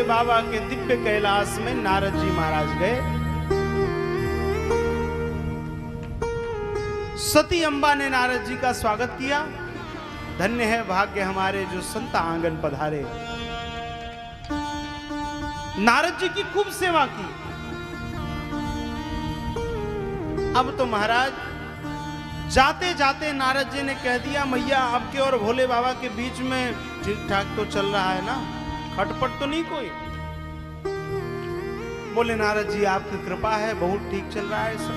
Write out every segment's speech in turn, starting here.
बाबा के दिव्य कैलाश में नारद जी महाराज गए। सती अम्बा ने नारद जी का स्वागत किया। धन्य है भाग्य हमारे जो संत आंगन पधारे। नारद जी की खूब सेवा की। अब तो महाराज जाते जाते नारद जी ने कह दिया, मैया आपके और भोले बाबा के बीच में ठीक ठाक तो चल रहा है ना, खटपट तो नहीं कोई? बोले नारद जी आपकी कृपा है, बहुत ठीक चल रहा है सब।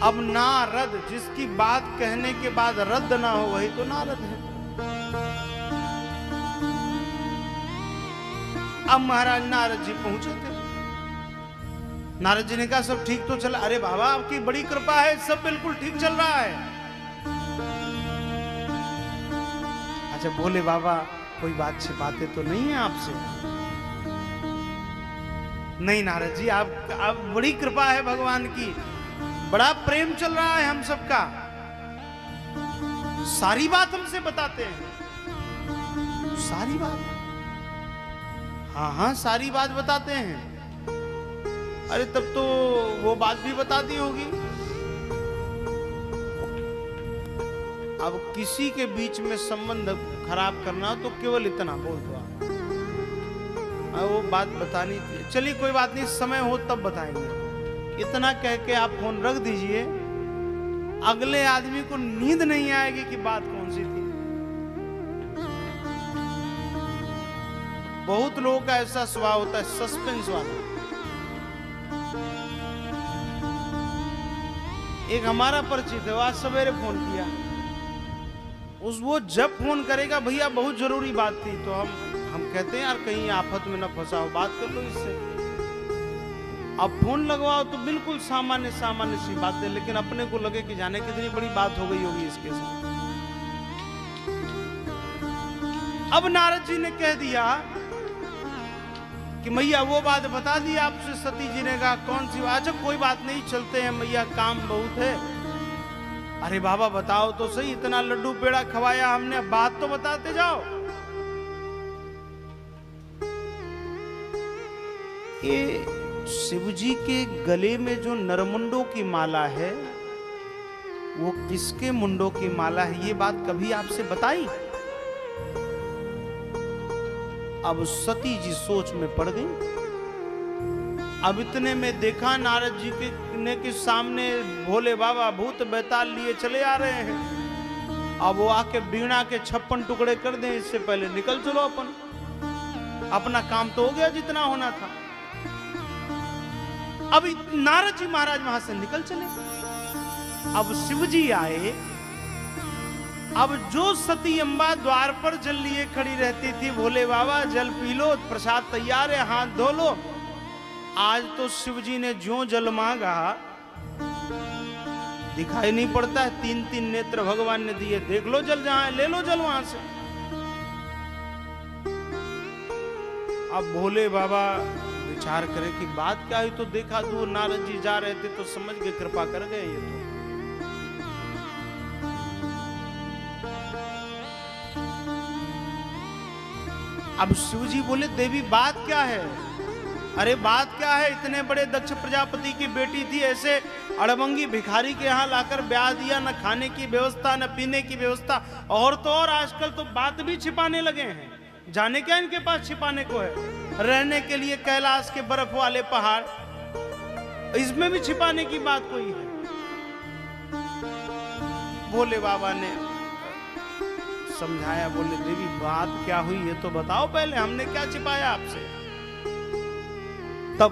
अब नारद, जिसकी बात कहने के बाद रद्द ना हो वही तो नारद है। अब महाराज नारद जी पहुंचे थे। नारद जी ने कहा सब ठीक तो चला? अरे बाबा आपकी बड़ी कृपा है, सब बिल्कुल ठीक चल रहा है। अच्छा बोले बाबा कोई बात छिपाते तो नहीं है आपसे? नहीं नारद जी आप बड़ी कृपा है भगवान की, बड़ा प्रेम चल रहा है हम सबका, सारी बात हमसे बताते हैं। सारी बात? हाँ हाँ सारी बात बताते हैं। अरे तब तो वो बात भी बता दी होगी। अब किसी के बीच में संबंध खराब करना तो केवल इतना बोल दो, वो बात बतानी थी। चलिए कोई बात नहीं, समय हो तब बताएंगे। इतना कह के आप फोन रख दीजिए, अगले आदमी को नींद नहीं आएगी कि बात कौन सी थी। बहुत लोगों का ऐसा स्वभाव होता है, सस्पेंस वाला। एक हमारा परिचित है, आज सवेरे फोन किया, वो जब फोन करेगा भैया बहुत जरूरी बात थी, तो हम कहते हैं यार कहीं आफत में न फंसा हो, बात कर लो इससे। अब फोन लगवाओ तो बिल्कुल सामान्य सामान्य सी बात है, लेकिन अपने को लगे कि जाने कितनी बड़ी बात हो गई होगी इसके साथ। अब नारद जी ने कह दिया कि मैया वो बात बता दी आपसे। सती जी ने कहा कौन सी बात? अच्छा कोई बात नहीं, चलते हैं मैया, काम बहुत है। अरे बाबा बताओ तो सही, इतना लड्डू पेड़ा खवाया हमने, बात तो बताते जाओ। ये शिव जी के गले में जो नरमुंडों की माला है, वो किसके मुंडों की माला है, ये बात कभी आपसे बताई? अब सती जी सोच में पड़ गई। अब इतने में देखा नारद जी के सामने भोले बाबा भूत बैताल लिए चले आ रहे हैं। अब वो आके बीणा के 56 टुकड़े कर दें, इससे पहले निकल चलो अपना काम तो हो गया जितना होना था। अब नारद जी महाराज वहां से निकल चले। अब शिव जी आए। अब जो सती अम्बा द्वार पर जल लिए खड़ी रहती थी, भोले बाबा जल पी लो, प्रसाद तैयार है, हाथ धो लो। आज तो शिव जी ने जो जल मांगा दिखाई नहीं पड़ता है। 3-3 नेत्र भगवान ने दिए, देख लो जल जहां है, ले लो जल वहां से। अब भोले बाबा विचार करे कि बात क्या हुई, तो देखा दूर नारद जी जा रहे थे तो समझ के कृपा कर गए ये तो। अब शिव जी बोले देवी बात क्या है? अरे बात क्या है, इतने बड़े दक्ष प्रजापति की बेटी थी, ऐसे अड़बंगी भिखारी के यहाँ लाकर ब्याह दिया, न खाने की व्यवस्था न पीने की व्यवस्था। और तो और आजकल तो बात भी छिपाने लगे हैं। जाने क्या इनके पास छिपाने को है? रहने के लिए कैलाश के बर्फ वाले पहाड़, इसमें भी छिपाने की बात कोई है? भोले बाबा ने समझाया, बोले देवी बात क्या हुई ये तो बताओ पहले, हमने क्या छिपाया आपसे? तब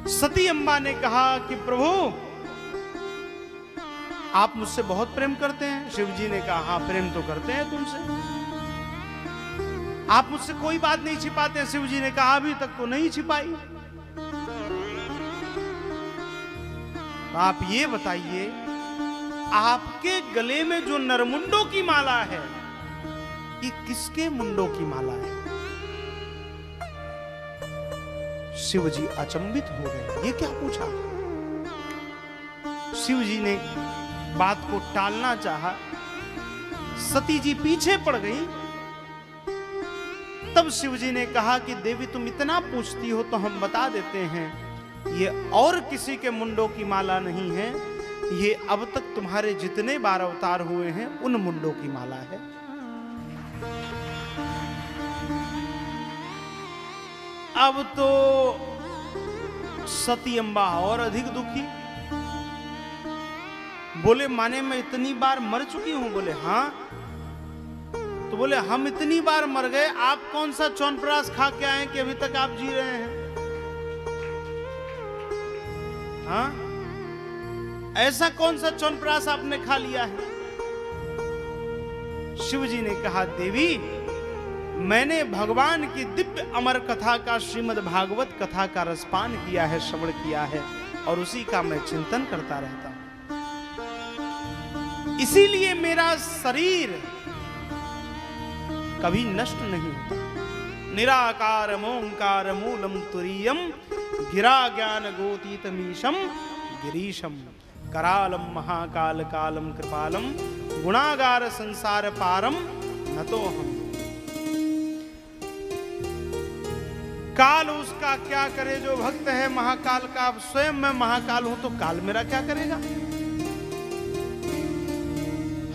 सती अम्बा ने कहा कि प्रभु आप मुझसे बहुत प्रेम करते हैं। शिव जी ने कहा हाँ प्रेम तो करते हैं तुमसे, आप मुझसे कोई बात नहीं छिपाते हैं। शिव जी ने कहा अभी तक तो नहीं छिपाई। आप ये बताइए, आपके गले में जो नरमुंडों की माला है, ये किसके मुंडों की माला है? शिव जी अचंभित हो गए, ये क्या पूछा? शिव जी ने बात को टालना चाहा, सती जी पीछे पड़ गई। तब शिवजी ने कहा कि देवी तुम इतना पूछती हो तो हम बता देते हैं, ये और किसी के मुंडों की माला नहीं है, ये अब तक तुम्हारे जितने बार अवतार हुए हैं उन मुंडों की माला है। अब तो सती अम्बा और अधिक दुखी, बोले माने मैं इतनी बार मर चुकी हूं? बोले हाँ। तो बोले हम इतनी बार मर गए, आप कौन सा च्यवनप्राश खा के आए कि अभी तक आप जी रहे हैं? हाँ, ऐसा कौन सा च्यवनप्राश आपने खा लिया है? शिव जी ने कहा देवी मैंने भगवान की दिव्य अमर कथा का, श्रीमद् भागवत कथा का रसपान किया है, श्रवण किया है, और उसी का मैं चिंतन करता रहता हूं। इसीलिए मेरा शरीर कभी नष्ट नहीं होता। निराकार ओंकार मूलम तुरीयम गिरा ज्ञान गोतीतमीशम गिरीशम करालम महाकाल कालम कृपालम गुणागार संसार पारम नतो हम। काल उसका क्या करे जो भक्त है महाकाल का। अब स्वयं मैं महाकाल हूं तो काल मेरा क्या करेगा?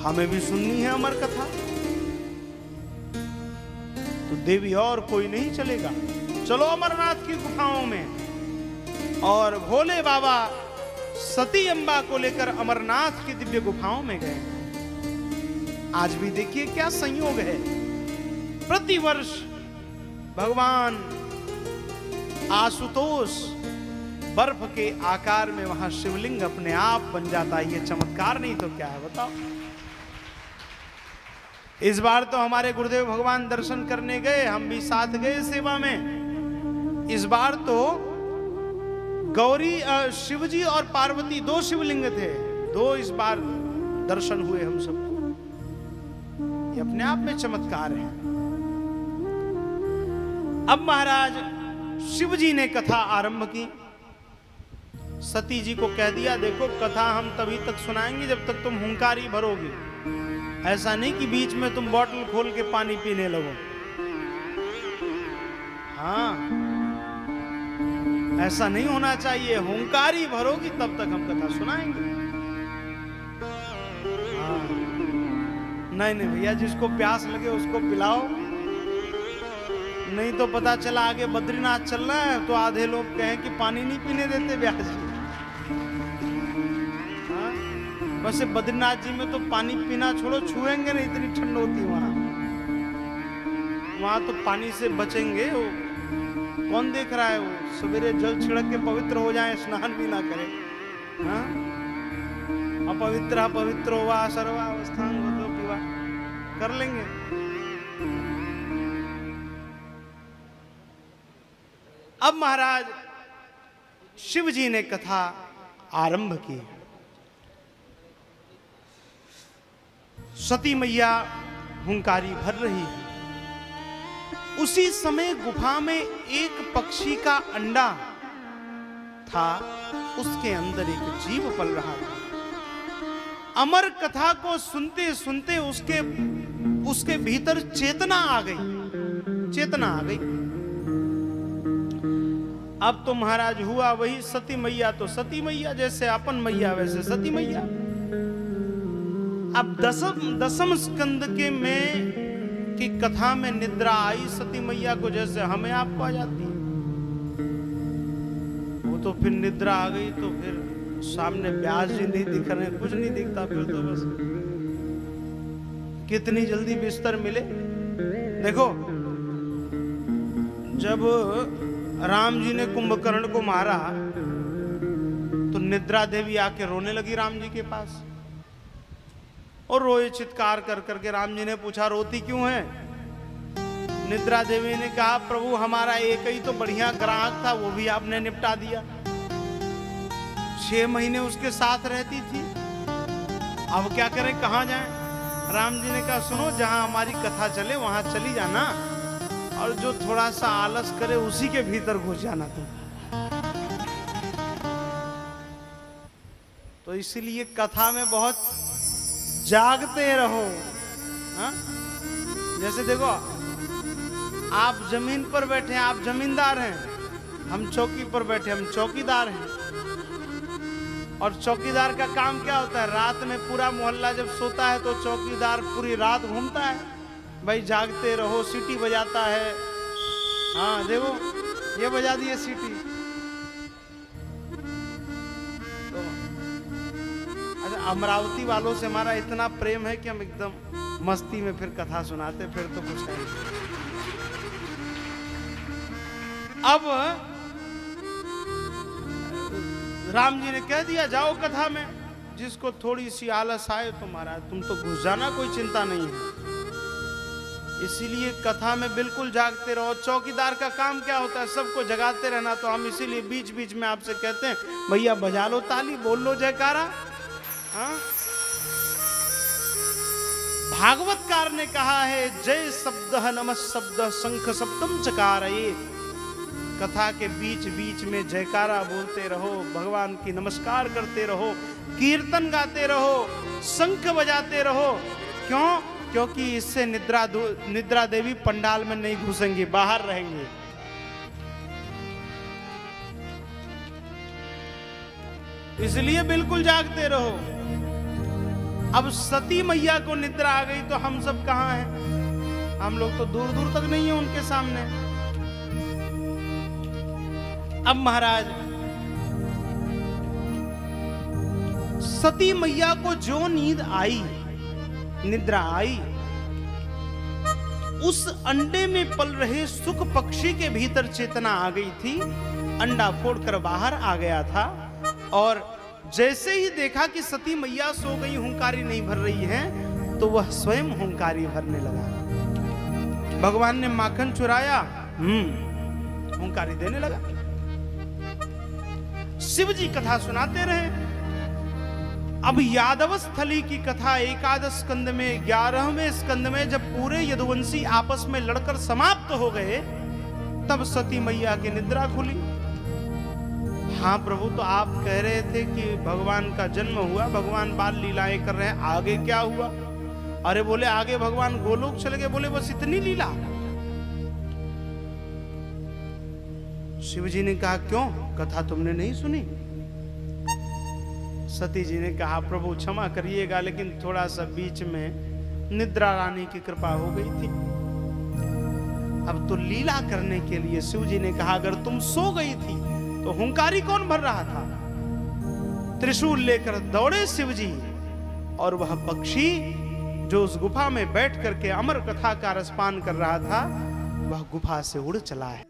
हमें भी सुननी है अमर कथा। तो देवी और कोई नहीं चलेगा, चलो अमरनाथ की गुफाओं में। और भोले बाबा सती अम्बा को लेकर अमरनाथ की दिव्य गुफाओं में गए। आज भी देखिए क्या संयोग है, प्रतिवर्ष भगवान आशुतोष बर्फ के आकार में वहां शिवलिंग अपने आप बन जाता है। ये चमत्कार नहीं तो क्या है बताओ। इस बार तो हमारे गुरुदेव भगवान दर्शन करने गए, हम भी साथ गए सेवा में। इस बार तो गौरी शिवजी और पार्वती दो शिवलिंग थे, दो इस बार दर्शन हुए हम सबको। ये अपने आप में चमत्कार है। अब महाराज शिवजी ने कथा आरंभ की। सती जी को कह दिया देखो कथा हम तभी तक सुनाएंगे जब तक तुम हुंकारी भरोगी। ऐसा नहीं कि बीच में तुम बोतल खोल के पानी पीने लगो। हाँ, ऐसा नहीं होना चाहिए। हुंकारी भरोगी तब तक हम कथा सुनाएंगे। हाँ, नहीं नहीं भैया, जिसको प्यास लगे उसको पिलाओ, नहीं तो पता चला आगे बद्रीनाथ चल रहा है तो आधे लोग कहें कि पानी नहीं पीने देते ब्यास जी। हाँ, वैसे बद्रीनाथ जी में तो पानी पीना छोड़ो, छुएंगे नहीं, इतनी ठंड होती है वहां। वहां तो पानी से बचेंगे। वो कौन देख रहा है? वो सवेरे जल छिड़क के पवित्र हो जाए, स्नान भी ना करे। हाँ, अपवित्र पवित्र हुआ सर्वावस्थान हो पीवा कर लेंगे। अब महाराज शिव जी ने कथा आरंभ की। सती मैया हुंकारी भर रही है। उसी समय गुफा में एक पक्षी का अंडा था, उसके अंदर एक जीव पल रहा था। अमर कथा को सुनते सुनते उसके भीतर चेतना आ गई, चेतना आ गई। अब तो महाराज हुआ वही सती मैया तो सती मैया, जैसे अपन मैया वैसे सती मैया। अब दसम स्कंद के में की कथा में निद्रा आई सती मैया को, जैसे हमें आपको आ जाती है। वो तो फिर निद्रा आ गई तो फिर सामने व्यास जी नहीं दिख रहे, कुछ नहीं दिखता। फिर तो बस कितनी जल्दी बिस्तर मिले। देखो जब राम जी ने कुंभकर्ण को मारा तो निद्रा देवी आके रोने लगी राम जी के पास, और रोए चित्कार कर करके। राम जी ने पूछा रोती क्यों है? निद्रा देवी ने कहा प्रभु हमारा एक ही तो बढ़िया ग्राहक था, वो भी आपने निपटा दिया। 6 महीने उसके साथ रहती थी, अब क्या करें, कहां जाएं? राम जी ने कहा सुनो, जहां हमारी कथा चले वहां चली जाना, और जो थोड़ा सा आलस करे उसी के भीतर घुस जाना तुम। तो इसलिए कथा में बहुत जागते रहो। हा? जैसे देखो आप जमीन पर बैठे हैं, आप जमींदार हैं, हम चौकी पर बैठे, हम चौकीदार हैं। और चौकीदार का काम क्या होता है? रात में पूरा मोहल्ला जब सोता है तो चौकीदार पूरी रात घूमता है, भाई जागते रहो, सीटी बजाता है। हाँ देखो ये बजा दिए सीटी। तो अच्छा, अमरावती वालों से हमारा इतना प्रेम है कि हम एकदम मस्ती में फिर कथा सुनाते, फिर तो कुछ है। अब राम जी ने कह दिया जाओ कथा में, जिसको थोड़ी सी आलस आए तो महाराज तुम तो घुस जाना, कोई चिंता नहीं है। इसीलिए कथा में बिल्कुल जागते रहो। चौकीदार का काम क्या होता है? सबको जगाते रहना। तो हम इसीलिए बीच बीच में आपसे कहते हैं भैया बजा लो ताली, बोल लो जयकारा। हाँ? भागवतकार ने कहा है जय शब्द नमः शब्द शंख शब्दम चकारये। कथा के बीच बीच में जयकारा बोलते रहो, भगवान की नमस्कार करते रहो, कीर्तन गाते रहो, शंख बजाते रहो। क्यों? क्योंकि इससे निद्रा देवी पंडाल में नहीं घुसेंगी, बाहर रहेंगे। इसलिए बिल्कुल जागते रहो। अब सती मैया को निद्रा आ गई तो हम सब कहां हैं? हम लोग तो दूर दूर तक नहीं है उनके सामने। अब महाराज सती मैया को जो नींद आई, निद्रा आई, उस अंडे में पल रहे सुख पक्षी के भीतर चेतना आ गई थी। अंडा फोड़कर बाहर आ गया था और जैसे ही देखा कि सती मैया सो गई, हुंकारी नहीं भर रही है, तो वह स्वयं हुंकारी भरने लगा। भगवान ने माखन चुराया, हुंकारी देने लगा। शिव जी कथा सुनाते रहे। अब यादव स्थली की कथा एकादश स्कंद में 11वें स्कंद में जब पूरे यदुवंशी आपस में लड़कर समाप्त हो गए, तब सती मैया की निद्रा खुली। हाँ प्रभु, तो आप कह रहे थे कि भगवान का जन्म हुआ, भगवान बाल लीलाएं कर रहे हैं, आगे क्या हुआ? अरे बोले आगे भगवान गोलोक चले गए। बोले बस इतनी लीला? शिव जी ने कहा क्यों, कथा तुमने नहीं सुनी? सती जी ने कहा प्रभु क्षमा करिएगा, लेकिन थोड़ा सा बीच में निद्रा रानी की कृपा हो गई थी। अब तो लीला करने के लिए शिव जी ने कहा अगर तुम सो गई थी तो हुंकारी कौन भर रहा था? त्रिशूल लेकर दौड़े शिव जी, और वह पक्षी जो उस गुफा में बैठ करके अमर कथा का रसपान कर रहा था, वह गुफा से उड़ चला है।